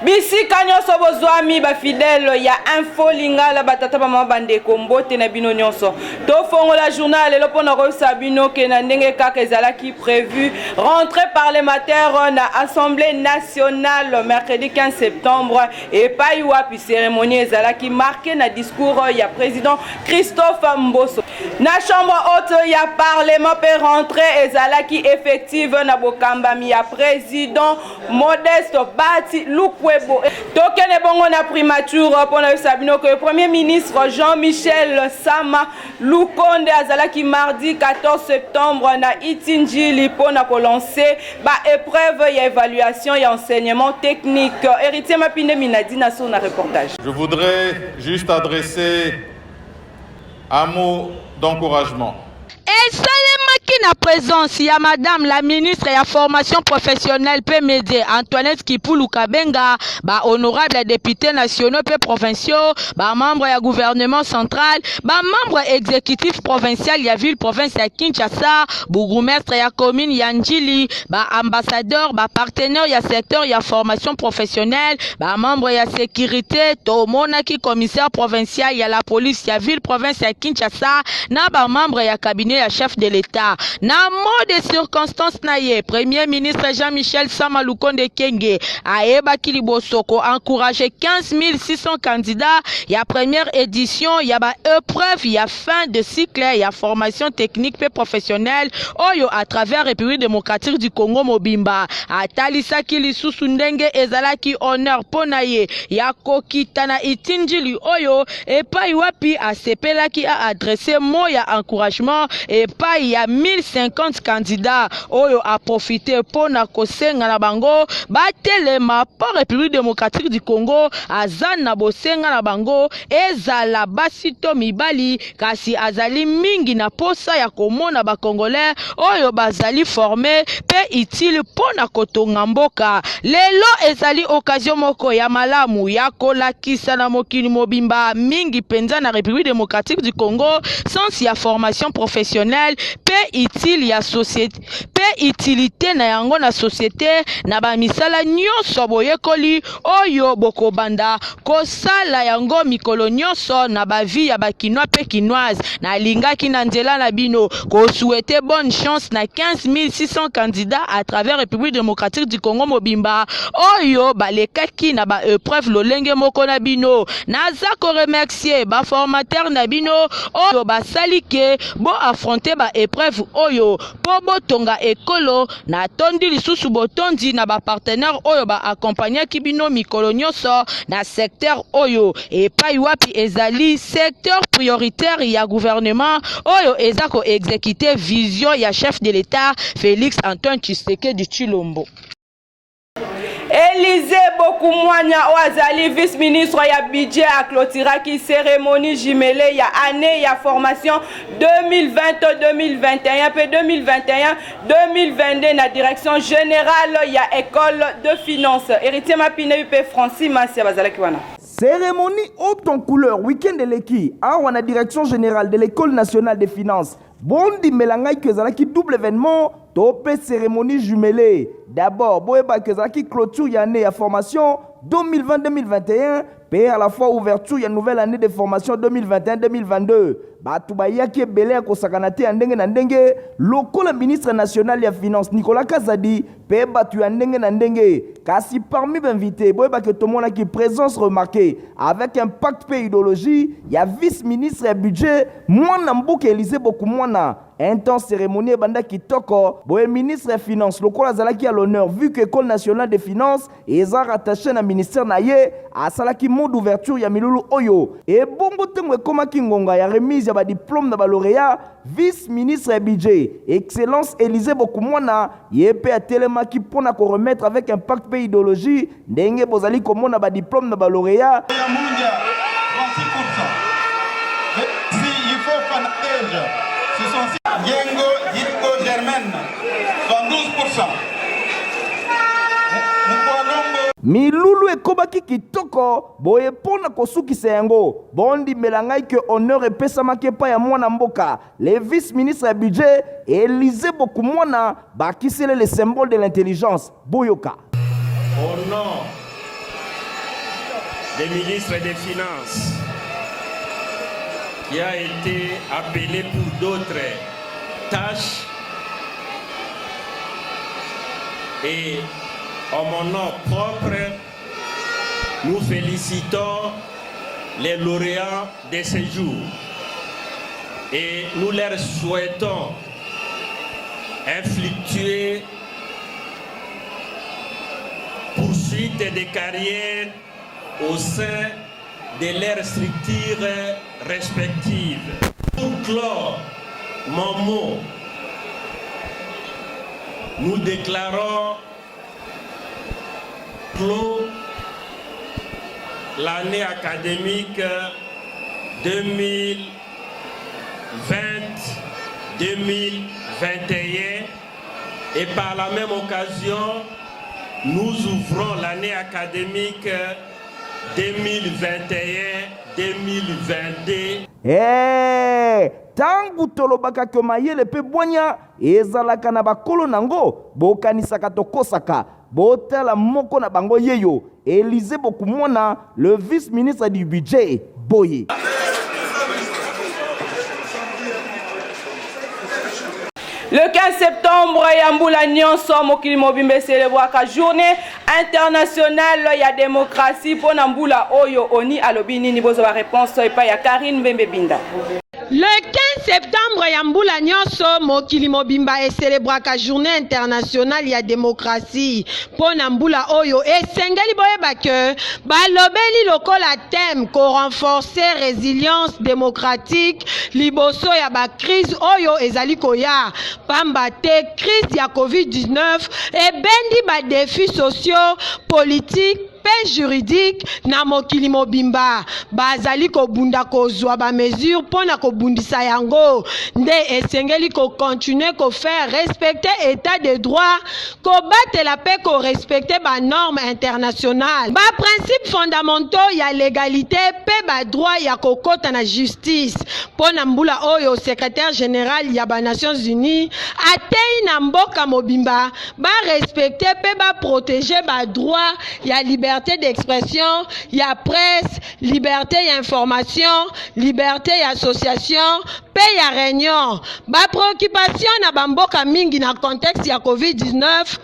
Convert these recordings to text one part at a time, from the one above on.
Bisika nyonso bozwami ba fidèle ya info lingala batata ba mabande kombote na bino nyonso. To fongola journal le pona ko sabino ke na ndenge kaka ezalaki prévu rentrée parlementaire na Assemblée nationale mercredi 15 septembre et pas wapi cérémonie ezalaki marqué na discours ya président Christophe Mboso. Na chambre haute ya parlement pe rentrée ezalaki effective na bokambami ya président Modeste Bati Lukwebo. Tokene bongo na primature pour na sabino que le premier ministre Jean-Michel Sama Lukonde azalaki mardi 14 septembre na Itinjili pour na lancer ba épreuve et évaluation et enseignement technique. Héritier Mapinde Minadi na son reportage. Je voudrais juste adresser un mot d'encouragement. Na présence ya madame la ministre ya formation professionnelle PMD Antoinette Kipulu Kabenga, ba honorable députés nationaux pe provinciaux, ba membre ya gouvernement central, ba membre exécutif provincial ya ville province ya Kinshasa, bourgmestre ya commune ya Njili, ba ambassadeur, ba partenaire ya secteur ya formation professionnelle, ba membre ya sécurité, to monaki commissaire provincial ya la police ya ville province ya Kinshasa, na ba membre ya cabinet ya chef de l'État. Na mot de circonstance na ye, Premier ministre Jean-Michel Sama Lukonde Kenge aeba kilibosoko encouragé 15 600 candidats ya première édition ya ba épreuve ya fin de cycle ya formation technique et professionnelle oyo à travers République démocratique du Congo Mobimba atalisa kilisusu ndenge ezalaki honneur ponaye ya kokitana Itinjili oyo epai wapi asepelaki a adressé mot ya encouragement epai ya 1050 candidats oyo a profité pour na kosenga na bango batelema pour République démocratique du Congo azan na bosenga na bango ezala basito mibali kasi azali mingi na posa ya komona ba congolais oyo bazali formé pe utile pour na kotonga mboka lelo ezali occasion moko ya malamu ya kolakisa na mokili mobimba mingi penza na République démocratique du Congo sans ya formation professionnelle pe utile ya société pe utilité na yango na société na ba misala nyonso boyekoli oyo bokobanda kosala yango mikolo nyonso na ba vie ya ba kinois pe kinoise na lingaki na nzela na bino ko souhaiter bonne chance na 15 600 candidats à travers République démocratique du Congo Mobimba oyo balekaki na ba épreuve lolenge moko na bino naza ko remercier ba formateur na bino oyo basalike bo affronter ba épreuve oyo po botonga ekolo na tondi lisusu botondi na ba partenaire oyo ba accompagner kibino mikolo nyonso na secteur oyo epai wapi ezali secteur prioritaire ya gouvernement oyo ezako exécuter vision ya chef de l'État Félix Antoine Tshisekedi Tshilombo. Élisée Bokoumouania Oazali, vice-ministre ya budget à clôturaki cérémonie jumelée ya année ya formation 2020-2021 puis 2021-2022 na direction générale ya école de finance. Héritier Mapine UP Francis Massia bazalaki wana. Cérémonie haute en couleur, week-end de l'équipe, à la direction générale de l'école nationale des finances. Bondi Melangay Kezalaki double événement, topé cérémonie jumelée. D'abord, Boeba Kezalaki clôture y'année à formation 2020-2021, puis à la fois ouverture y'a nouvelle année de formation 2021-2022. Batubaya qui est belé à Kosakanate Andenge Nandenge, local ministre national des finances Nicolas Kazadi, pe batu Andenge Nandenge. Kasi parmi les invités, Boeba que tout le monde qui présence remarquée avec un pacte pays idéologie, il y a vice-ministre et budget, moi Nambouk Élisée beaucoup moins. Intense cérémonie banda kitoko, boye ministre des finances, le quoi azalaki à l'honneur vu que école nationale des finances et ça rattaché na ministère naie à salaki mot d'ouverture ya milulu oyo et bongo tengwe koma kingonga ya remise ya ba diplôme na ba lauréat vice ministre et budget excellence Élisée Bokoumwana yepe a telema ki pona ko remettre avec un pacte pays idéologie ndenge bozali komona ba diplôme na ba lauréat ya mundia 36%. Si il faut fanatage ce sont Yengo, Yitko, Germaine, 72%. Milulu ekobaki kitoko boye pona kosukisa yango bondi melangai que honneur epesamaki pa ya mwana mboka le vice-ministre ya budget Élisée Bokoumwana bakisele le symbole de l'intelligence boyoka Au nom des ministres des Finances, qui a été appelé pour d'autres tâches, et en mon nom propre, nous félicitons les lauréats de ce jour et nous leur souhaitons infructueuse poursuite des carrières au sein de leurs structures respectives. Pour clore mon mot, nous déclarons clos l'année académique 2020-2021 et par la même occasion, nous ouvrons l'année académique 2021-2022. Tangu tolobaka ke mayele pe bwanya ezalaka na bakolo nango bokanisaka tokosaka botala moko na bango yeyo Élisée Bokumona, le vice-ministre du budget Boye. Le 15 septembre, Yamboula Nyonso Mokili Mobimbe célébrera journée internationale ya démocratie pour Namboula Oyo Oni Alobini Nibozo la réponse et pas ya Karine Bembebinda. Le 15 septembre, Yamboula Nyonso Mokili Mobimba et célébrera journée internationale ya démocratie pour Namboula Oyo et Sengeli Boyeba que balobeli lokola thème ko renforcer résilience démocratique liboso ya ba crise Oyo ezali koya pamba te crise ya COVID-19 et bendi ba défis sociaux politiques juridique na mokili mobimba bazali ko bunda ko zwa ba mesure pona ko bundisa yango nde esengeli ko continuer ko faire respecter état de droit ko battre la paix ko respecter ba normes internationales ba principes fondamentaux ya légalité pe ba droit ya ko kota na justice pona mbula oyo secrétaire général ya ba Nations Unies atei na mboka mobimba ba respecter pe ba protéger ba droit ya liberté d'expression, il y a presse, liberté d'information, liberté d'association, paix à réunion. Ba préoccupation na bamboka mingi na contexte ya COVID-19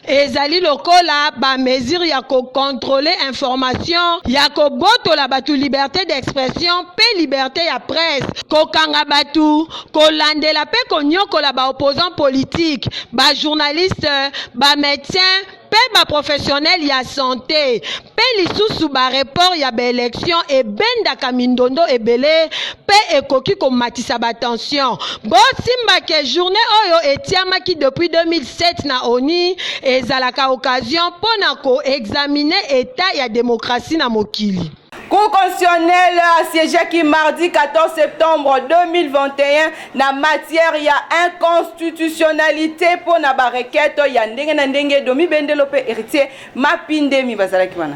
ezali lokola ba mesure ya ko contrôler information, ya ko boto la batu liberté d'expression, paix liberté ya presse, ko kanga batu, ko landela pe ko nyokola ba opposant politique, ba journaliste, ba médecin pe ba professionnel ya santé pe lisusu ba report ya ba élection e benda kamindondo ebele pe ekoki ko matisa ba tension bo simba ke journée oyo etiamaki depuis 2007 na ONU ezalaka occasion pona ko examiner état ya démocratie na mokili. Cour constitutionnelle assiégé qui mardi 14 septembre 2021 na matière ya inconstitutionnalité pour na ba requête ya ndenge na ndenge domi bendelo pe héritier mapinde mi bazalaki wana.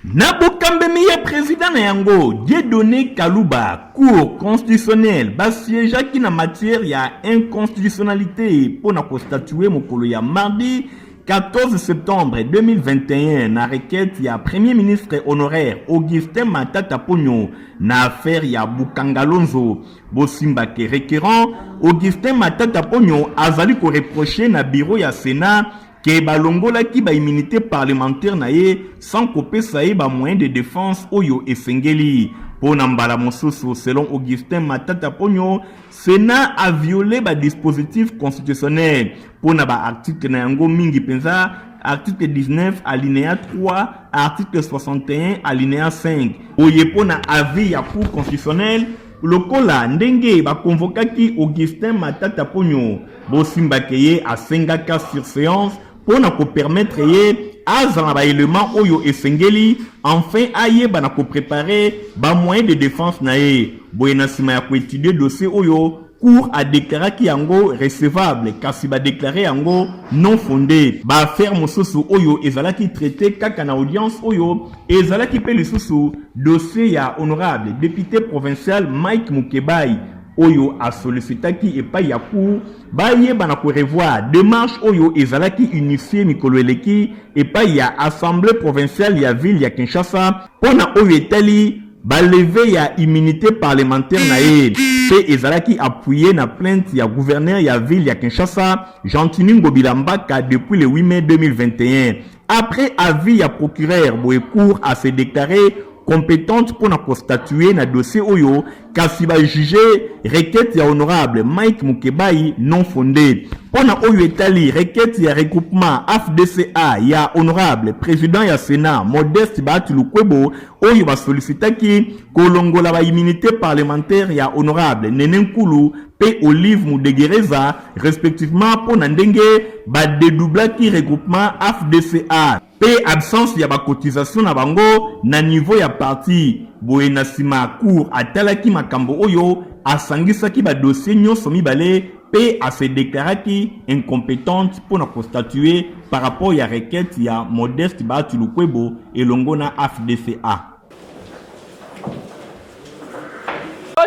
Nabokambe miye président na yango Dieudonné Kalouba Cour constitutionnelle basiéja qui na matière ya inconstitutionnalité pour na constatuer mokolo ya mardi 14 septembre 2021 na requête ya premier ministre honoraire Augustin Matata Ponyo na affaire ya Bukangalonzo bosimba ke requérant Augustin Matata Ponyo azali ko reprocher na bureau ya Sénat ke balongola ki ba immunité parlementaire na ye sans kopesa ye ba moyen de défense oyo esengeli. Pour Nambala Mososo, selon Augustin Matata Ponyo, Sénat a violé ba dispositif constitutionnel. Pour Naba article na yango mingi penza, article 19 alinéa 3, article 61 alinéa 5. Oye pona avis ya cour constitutionnelle, lokola ndenge ba convokaki Augustin Matata Ponyo, bosimba keye a sengaka sur séance pour na ko permettre ye azala ba élément oyo esengeli enfin aye bana ko préparer ba moyen de défense na ye boyena sima ya ko étudier dossier oyo cour a déclaré ki yango recevable kasi ba déclaré yango non fondé ba affaire mosusu oyo ezalaki traité kaka na audience oyo ezalaki pe lisusu dossier ya honorable député provincial Mike Mukebai oyo a sollicitaki epai ya cour bayeba na revoir démarche oyo ezalaki unifié mikolo eleki epai ya assemblée provinciale ya ville ya Kinshasa pona oyo etali baleve ya immunité parlementaire na ye pe ezalaki appuyé na plainte ya gouverneur ya ville ya Kinshasa Jean-Tini Ngobilambaka depuis le 8 mai 2021. Après avis ya procureur boye cour a se déclaré compétente pour constatuer na dossier oyo kasi ba juger requête ya honorable Mike Mukebai non fondée. Pona oyo etali requête ya regroupement AFDCA ya honorable président ya Sénat Modeste Batulukwebo oyo ba sollicitaki kolongola ba immunité parlementaire ya honorable Nenenkulu pe Olive Mudegereza respectivement pona ndenge ba dédoublaki regroupement AFDCA pe absence ya ba cotisation na bango na niveau ya parti boye na sima cour atalaki makambo oyo asangisaki ba dossier nyonso mibale pe a se déclaraki incompétente pour constatuer par rapport à requête ya Modeste Batulukwebo elongo na AFDCA.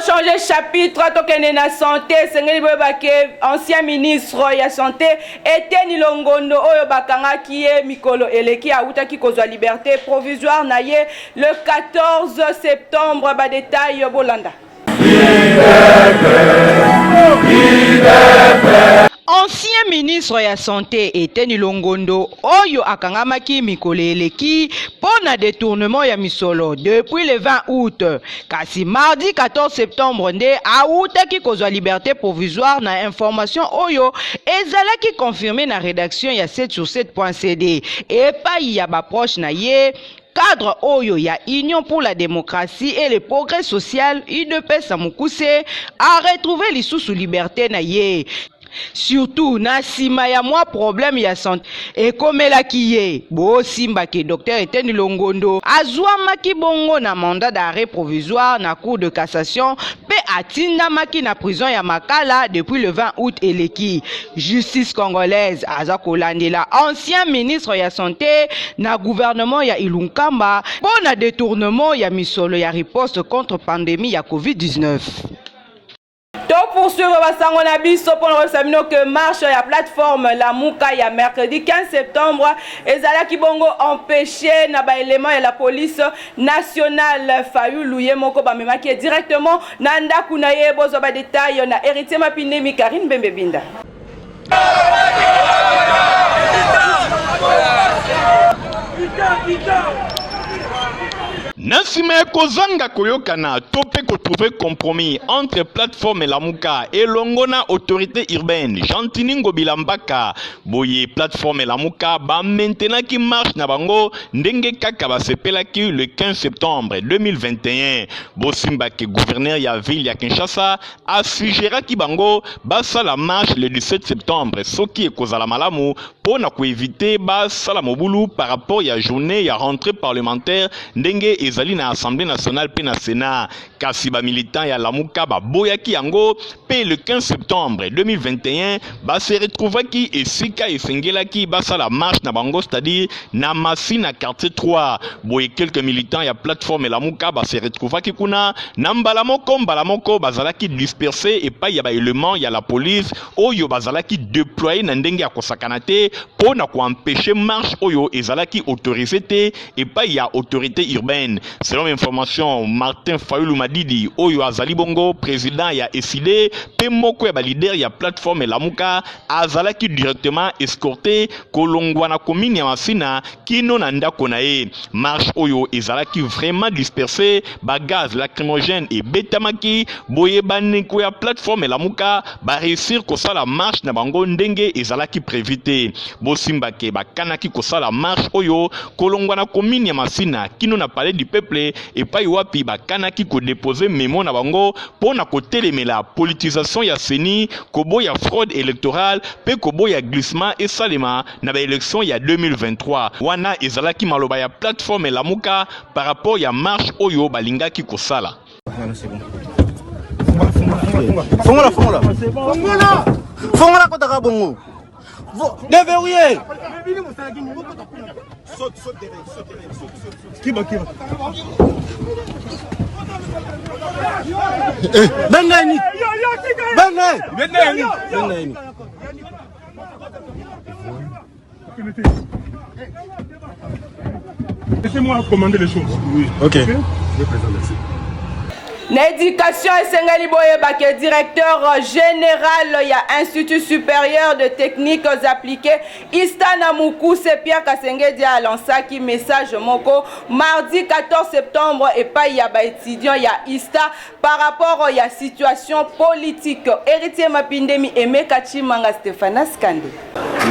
Changer chapitre tokene na santé sengeli boyebake ancien ministre ya santé Etienne Longondo oyo bakangaki ye mikolo eleki autaki kozwa liberté provisoire na ye le 14 septembre ba détail bolanda. Ancien ministre ya santé Etienne Longondo oyo akangamaki mikolo eleki pona détournement ya misolo depuis le 20 août kasi mardi 14 septembre nde autaki kozwa liberté provisoire na information oyo ezalaki confirmé na rédaction ya 7sur7.cd epai ya baproche na ye cadre oyo ya Union pour la démocratie et le progrès social UDPS Mukuse a retrouvé lisusu liberté na ye. Surtout na sima ya mwa problème ya santé ekomelaki ye bo simba ke docteur Etienne Longondo azwamaki bongo na mandat d'arrêt provisoire na cour de cassation pe atindamaki na prison ya Makala depuis le 20 août eleki. Justice congolaise aza kolandela ancien ministre ya santé na gouvernement ya Ilunkamba pona détournement ya misolo ya riposte contre pandémie ya COVID-19. To poursuivre basango na biso pour nous que marche ya plateforme la Muka ya mercredi 15 septembre ezalaki bongo empêché na ba élément ya la police nationale Fayulu ye moko ba memaki directement na ndaku na ye bozo ba détail na héritier Mapinde Mikarine Bembebinda. Nasima ya kozanga koyokana tope ko trouver compromis entre plateforme Lamuka et longona autorité urbaine Jean-Tini Ngobilambaka boye plateforme Lamuka ba maintenant qui marche na bango ndenge kaka ba sepelaki le 15 septembre 2021 bosimba ke gouverneur ya ville ya Kinshasa a suggéré ki bango ba sala marche le 17 septembre soki ekozala malamu pona ko éviter ba sala mobulu par rapport ya journée ya rentrée parlementaire ndenge ezali na Assemblée nationale pe na Sénat kasi ba militant ya Lamuka ba boyaki yango pe le 15 septembre 2021 ba se retrouvaki esika esengelaki ba sala marche na bango c'est-à-dire na Masina quartier 3 boye quelques militants ya plateforme Lamuka ba se retrouvaki kuna na mbala moko bazalaki dispersé et pa ya ba élément ya la police oyo bazalaki déployer na ndenge ya kosakana te pona ko empêcher marche oyo ezalaki autorisé te et pa ya autorité urbaine. Selon information Martin Fayulu Madidi oyo azali bongo président ya ESID pe moko ya ba leader ya plateforme Lamuka azalaki directement escorté kolongwa na commune ya Masina kino na ndako na ye. Marche oyo ezalaki vraiment dispersé ba gaz lacrymogène et betamaki boye baneko ya plateforme Lamuka ba réussir ko sala marche na bango ndenge ezalaki prévité bosimba ke ba kanaki ko sala marche oyo kolongwa na commune ya Masina kino na palais du peuple et pa wapi ba kanaki ko déposer mémo na bango pona ko telemela politisation ya seni kobo ya fraude électorale pe kobo ya glissement et salema na ba élection ya 2023 wana ezalaki maloba ya plateforme Lamuka par rapport ya marche oyo balingaki ko sala. Fongola kotaka bongo. Déverrouiller. Saute derrière. Kiba. Bengani. Laissez-moi commander les choses. Oui. Ok. L'éducation esengeli boyeba que directeur général ya Institut supérieur de techniques appliquées Istana Mukuse Pierre Kasengedi a lancé qui message moko mardi 14 septembre et pas ya ba étudiant ya Ista par rapport à la situation politique. Héritier Mapindemi et Mekachimanga Stéphane Skande.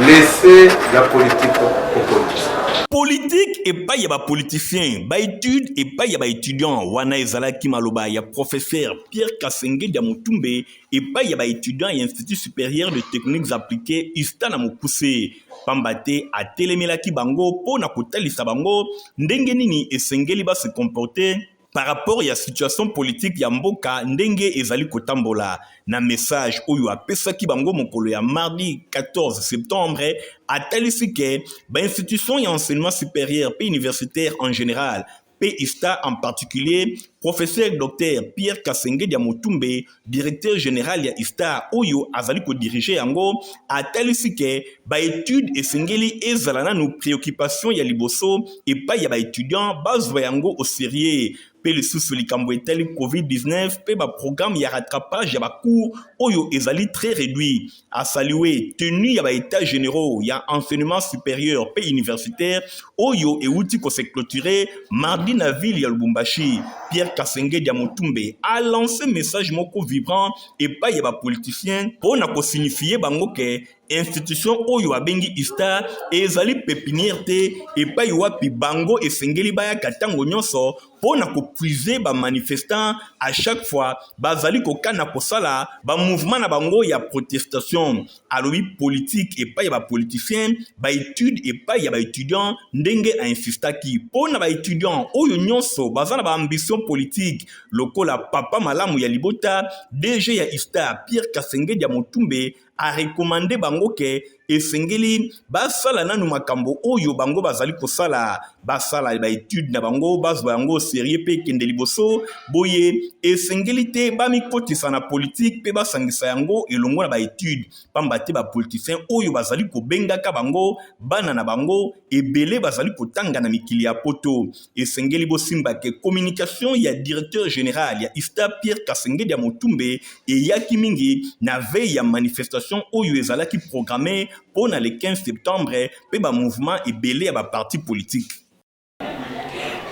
Laissez la politique aux politiciens. Politique et pas y a politicien, ba étude et pas y a étudiant. Wana ezalaki maloba ya professeur Pierre Kasengedi Mutumbe et pas y a étudiant à Institut supérieur de techniques appliquées Istana Mukuse. Pambate a telemelaki bango po na kotalisa bango ndenge nini esengeli ba se comporter par rapport à la situation politique ya mboka ndenge ezali kotambola. Na message oyo apesaki bango mokolo ya mardi 14 septembre atalisi ke ba institution ya enseignement supérieur et universitaire en général PISTA en particulier, professeur Dr Pierre Kasengedi Mutumbe, directeur général ya ISTA oyo azali ko diriger yango atalisi ke ba étude esengeli ezalana no préoccupation ya liboso et pas ya ba étudiant bazwa yango au sérieux. Pe le sous likambo etali COVID-19 pe ba programme ya rattrapage ya ba cours oyo ezali très réduit. A saluer tenu ya ba états généraux ya enseignement supérieur pe universitaire oyo euti ko se clôturer mardi na ville ya Lubumbashi. Pierre Kasengedi Mutumbe a lancé message moko vibrant et pas ya ba politicien pour na ko signifier bango ke institution oyo abengi ISTA ezali pépinière te et pas yoapi bango esengeli baya katango nyonso pour na ko puiser ba manifestants à chaque fois bazali ko kana kosala ba mouvement na bango ya protestation alobi politique et pas ya ba politicien ba étude et pas ya ba étudiant ndenge a insistaki pour na ba étudiant oyo nyonso bazana ba ambition politique lokola papa malamu ya libota DG ya ISTA Pierre Kasengedi Mutumbe a recommandé bango ke esengeli basala nanu makambo oyo bango bazali kosala basala ba étude na bango bazwa yango sérieux pe kende liboso boye esengeli te bamikotisa na politique pe basangisa yango elongo na ba étude pamba te ba politicien oyo bazali kobengaka bango bana na bango ebele bazali kotanga na mikili ya poto esengeli bosimba ke communication ya directeur général ya ISTA Pierre Kasengedi Mutumbe e yaki mingi na veille ya manifestation oyo ezalaki programmé pour le 15 septembre pe ba mouvement ebele ya ba parti politique.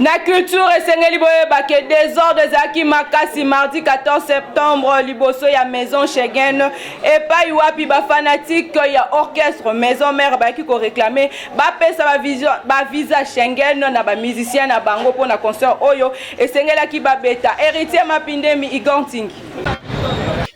Na culture esengeli boyeba ke désordre ezaki makasi mardi 14 septembre liboso ya maison Schengen et pas yuapi ba fanatique ya orchestre maison mère ba ki ko réclamer ba pesa ba visa Schengen na ba musicien na bango pour na concert oyo esengela ki ba beta héritier Mapindemi Igantingi.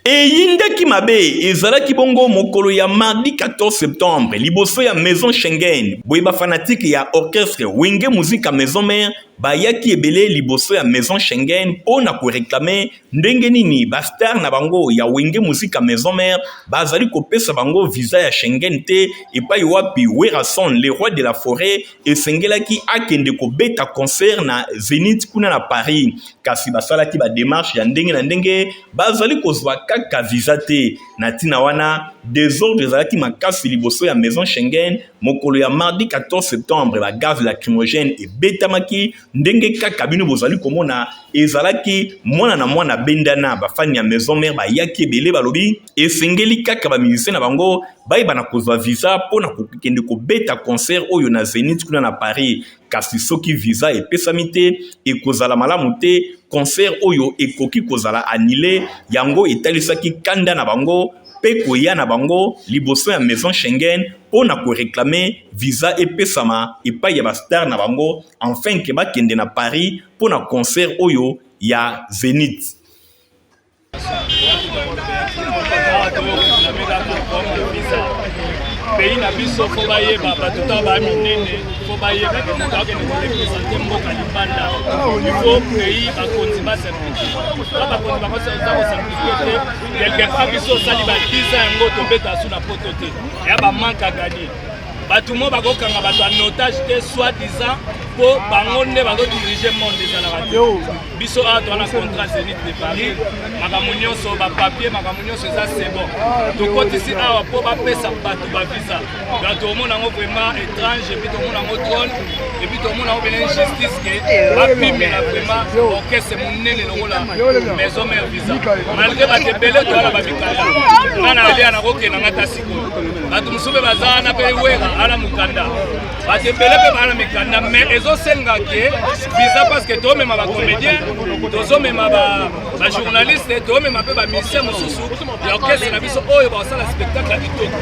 Et yindaki mabe ezalaki bongo mokolo ya mardi 14 septembre liboso ya maison Schengen boyeba fanatique ya orchestre Wenge musique maison mère bayaki ebele liboso ya maison Schengen pona ko réclamer ndenge nini ba star na bango ya Wenge musique maison mère bazali ko pesa bango visa ya Schengen te et pa yoapi Werason le roi de la forêt esengelaki akende ko beta concert na Zénith kuna na Paris kasi basalaki ba démarche ya ndenge na ndenge bazali ko zwa kaka visa te na tina wana désordre ezalaki makasi liboso ya maison Schengen mokolo ya mardi 14 septembre ba gaz lacrymogène et betamaki ndenge kaka bino bozali komona ezalaki mwana na mwana bendana bafani ya maison mère bayaki ebele balobi esengeli kaka ba musicien na bango bayeba na kozwa visa pona kokende kobeta concert oyo na Zénith kuna na Paris kasi soki visa epesami te ekozala malamu te concert oyo ekoki kozala annulé yango etalisaki kanda na bango pe koya na bango liboso ya maison Schengen pona ko réclamer visa epesama epai ya ba star na bango enfin ke bakende na Paris pona concert oyo ya Zénith. Pays na biso fo bayeba batuta ba minene fo bayeba ke moto akende korepresente mboka libanda ifo pays bakonzi basertifie ka bakonzi bakoserza kosertifie te quelque part biso osali batiza yango tobeta su na poto te ya bamanka gani bato mo bakokanga bato en otage te soit disant po bango nde bazodirige monde ezalaka te biso awa towana contrat Zénith de Paris makambo nyonso bapapier makambo nyonso eza c'est bon tokotisi awa po bapesa bato bavisa bato omona yango vraiment étrange epuis tomona yango drone epuis tomona yango bene justice ke bapimela vraiment orchestre monene lokola maison mère visa malgré bato ebele toala bamikanda nga na alia nakokenda nga ta sikoyo bato mosusu mpe baza wana mpe wera ana mokanda bato ebele mpe bana mikanda mais ezosenga ke visa parce que tomema bacomédien tozomema bajournaliste tomema mpe bamusicien mosusu ya orchestre na biso oyo bakosala spectacle ya kitoko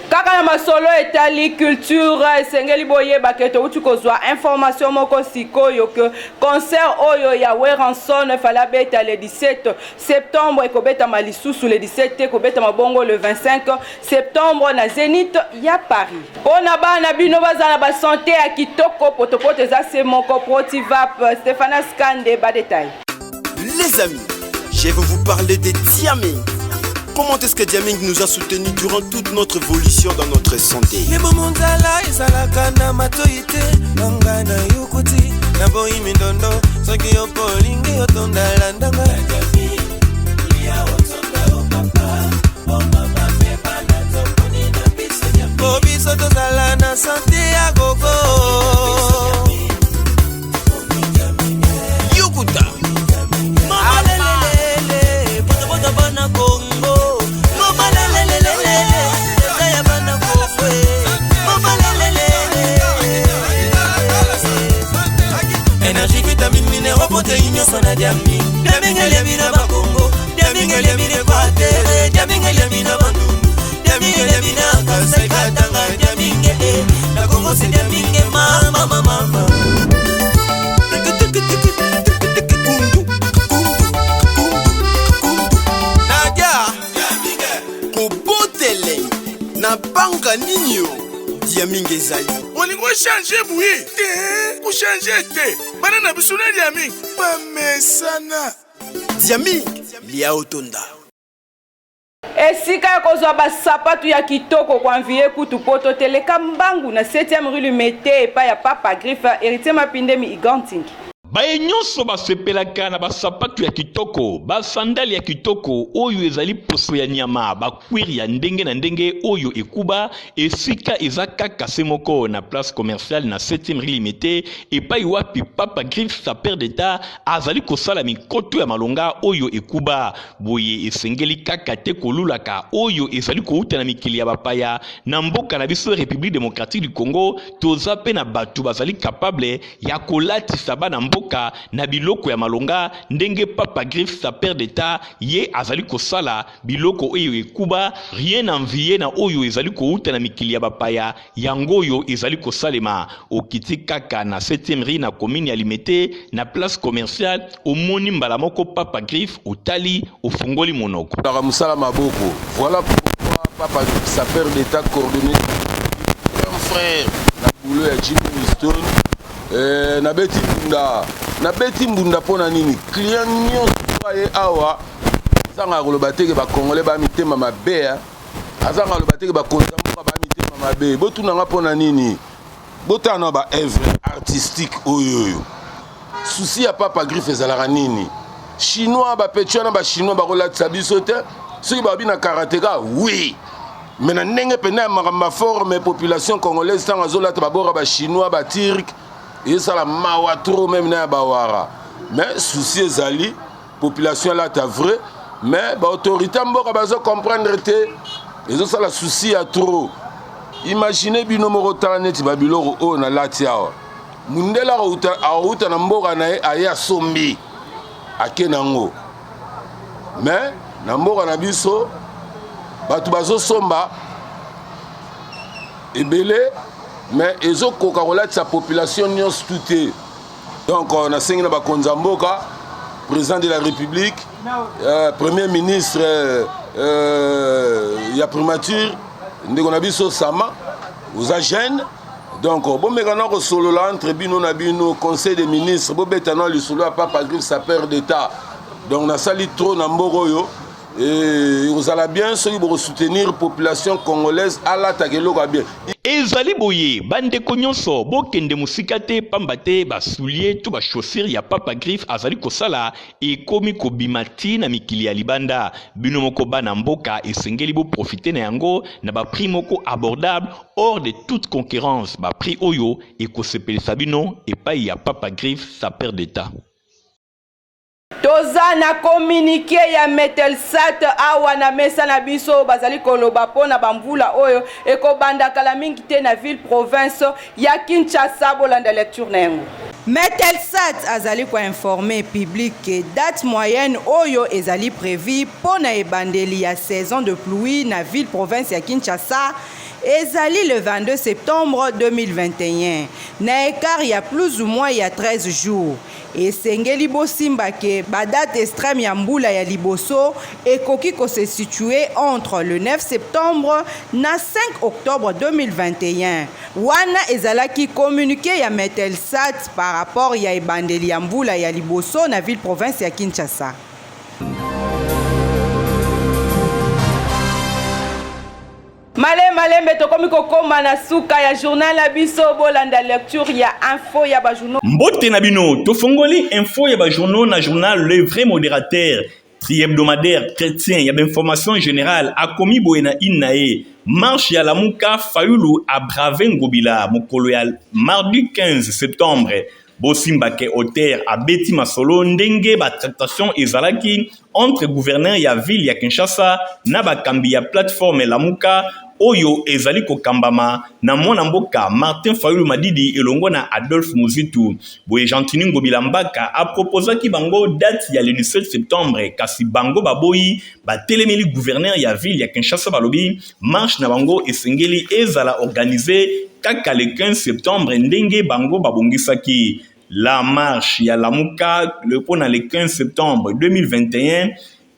kaka na masolo etali culture esengeli boyeba ke touti kozwa information moko sikoyo ke concert oyo ya Weranson efali abeta le 17 septembre ekobetama lisusu le 17 ekobetama bongo le 25 septembre na Zénith ya Paris mpona bana bino baza na basante ya kitoko potopoto eza se moko protivap Stéphane Skande badetail. Les amis, je vais vous parler de Diaming. Comment est-ce que Diaming nous a soutenus durant toute notre évolution dans notre santé? Diaming ezali olingo changer bouye te ku changer te bana na bisuna Diaming ba mesana Diaming lia otonda esika ya kozwa basapatu ya kitoko kwa mvie kutu poto teleka mbangu na 7e rue Lumete epai ya Papa Griffe Héritier Mapindemi Igantingi baye nyonso basepelaka na basapatu ya kitoko basandali ya kitoko oyo ezali poso ya nyama bakwiri ya ndenge na ndenge oyo ekuba esika eza kaka se moko na place commerciale na 7e rue Limité epai wapi Papa Griffe sa père d'état azali kosala mikoto ya malonga oyo ekuba boye esengeli kaka te kolulaka oyo ezali kouta na mikili ya bapaya na mboka na biso République démocratique du Congo toza pe na batu bazali capable ya kolatisa bana mboka na biloko ya malonga ndenge Papa Griffe sa père d'état ye azali kosala biloko oyo ekuba rien envié na oyo ezali kouta na mikili ya bapaya yango oyo ezali kosalema okiti kaka na 7e rue na commune ya Limete na place commerciale omoni mbala moko Papa Griffe otali ofungoli monoko la musala maboko voilà pourquoi Papa Griffe sa père d'état coordonné un frère na boulot ya Jimmy Winston na beti mbunda pona nini client nyonso aye awa azanga koloba teke bakongole bamitema mabe azanga koloba teke bakonza moko bamitema mabe botunanga pona nini botana ba œuvre artistique oyo souci ya Papa Griffe ezalaka nini chinois bapetwana ba chinois bakolatisa biso te soki babi na karateka oui mais na ndenge pena ya makambo forme population congolaise ntango azolata babora ba chinois ba turc et ça la mawa trop même na bawara mais souci ezali population là ta vrai mais ba autorité mboka bazo comprendre te ezo ça la souci à trop imaginez bino moko taneti babiloko o na lati awa mundela auta na mboka na aya sombi akenango mais na mboka na biso batu bazo somba ebele mais ezo koka kolatisa population nyonso tout donc on a sengi na bakonza mboka président de la République premier ministre ya primature ndeko na biso sama oza jeune donc bomeka na kosolola entre bino na bino conseil des ministres bobeta na lisolo ya Papa Griffe sa père d'état donc nasali trop na mboko oyo et vous allez bien ceux qui vont soutenir la population congolaise à la takeloko bien. Ezali boye bande konyonso bokende musika te pamba te basoulier to ba chaussure ya Papa Griff azali kosala ekomi kobimati na mikili ya libanda bino moko bana mboka esengeli bo profiter na yango na ba prix moko abordable hors de toute concurrence ba prix oyo ekosepelisa bino epai ya Papa Griff sa père d'état. Toza na communiqué ya Metelsat awa na mesa na biso bazali koloba pona bambula oyo ekobanda kala mingi te na ville province ya Kinshasa bolanda lecture nengo. Metelsat azali ko informer public que date moyenne oyo ezali prévu pona ebandeli ya saison de pluie na ville province ya Kinshasa ezali le 22 septembre 2021. Na écart il y a plus ou moins il y a 13 jours. Et sengeli bosimba ke badate extrême ya mbula ya liboso ekoki ko se situer entre le 9 septembre na 5 octobre 2021. Wana ezalaki communiqué ya Metelsat par rapport ya ebandeli ya mbula ya liboso na ville province ya Kinshasa. Malembe tokomi kokoma na suka ya journal na biso bolanda lecture ya info ya ba journaux. Mbote na bino tofongoli info ya ba journaux na journal Le Vrai Modérateur tri-hebdomadaire chrétien ya information générale akomi boena inae marche ya lamuka Fayulu a bravé ngobila mokolo ya mardi 15 septembre. Bosimba ke auteur a beti masolo ndenge ba tractation ezalaki entre gouverneur ya ville ya Kinshasa na bakambi ya plateforme lamuka oyo ezali kokambama na mwana mboka Martin Fayulu Madidi elongo na Adolphe Muzitu. Boye Gentini Ngobila Mbaka a proposaki bango date ya le 17 septembre kasi bango baboyi batelemeli gouverneur ya ville ya Kinshasa balobi marche na bango esengeli ezala organisé kaka le 15 septembre ndenge bango babongisaki. La marche ya lamuka le pona le 15 septembre 2021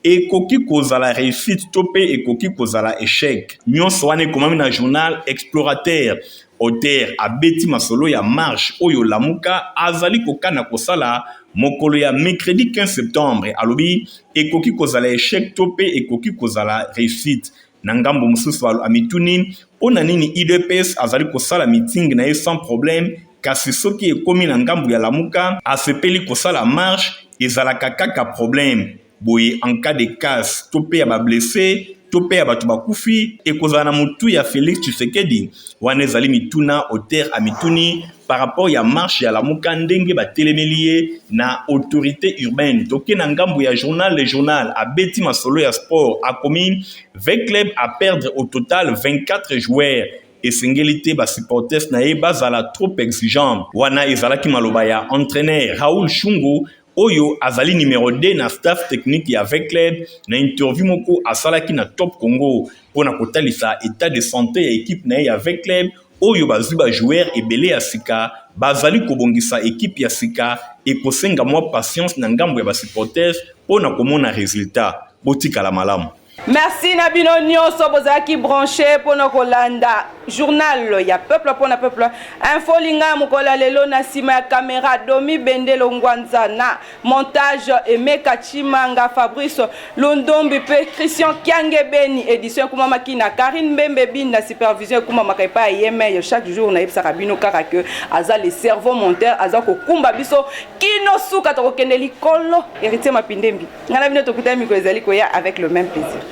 ekoki kozala réussite tope ekoki kozala échec. Nyonso wane komami na journal Explorateur. Auteur abeti masolo ya marche oyo lamuka azali kokana kosala mokolo ya mercredi 15 septembre alobi ekoki kozala échec tope ekoki kozala réussite. Na ngambo mususu amituni pona nini IDPS azali kosala meeting na ye sans problème kasi soki ekomi na ngambo ya lamuka asepeli kosala marche ezalaka kaka problème. Boye en cas de casse tope ya ba blessé tope ya batu bakufi ekozala na mutu ya Félix Tshisekedi wana ezali mituna auteur amituni par rapport ya marche ya lamuka ndenge batelemelie na autorité urbaine. Toke na ngambo ya journal Le Journal abeti masolo ya sport akomi 20 clubs à perdre au total 24 joueurs. Esengeli ba supporters na ye bazala trop exigeant wana ezalaki maloba ya entraîneur Raoul Shungu oyo azali numéro 2 na staff technique ya avec club na interview moko asalaki na Top Congo pona kotalisa état de santé ya équipe na ya avec club oyo bazwi ba joueur ebele ya sika bazali kobongisa équipe ya sika ekosenga mwa patience na ngambo ya ba supporters pona komona résultat botika la malamu. Merci Nabino Nyonso bozaki branché pour nos kolanda journal ya peuple pour na peuple info linga mukola lelo na sima ya caméra Domi Bendelo Ngwanza na montage Emeka Chimanga Fabrice Londombi pe Christian Kiange Beni édition kuma makina Karine Mbembe bin na supervision kuma makaipa yeme chaque jour na epsa kabino kaka que aza le cerveau monteur aza ko kumba biso kino suka to kendeli kolo héritier mapindembi ngana bino to kutami ko ezali ko ya avec le même plaisir.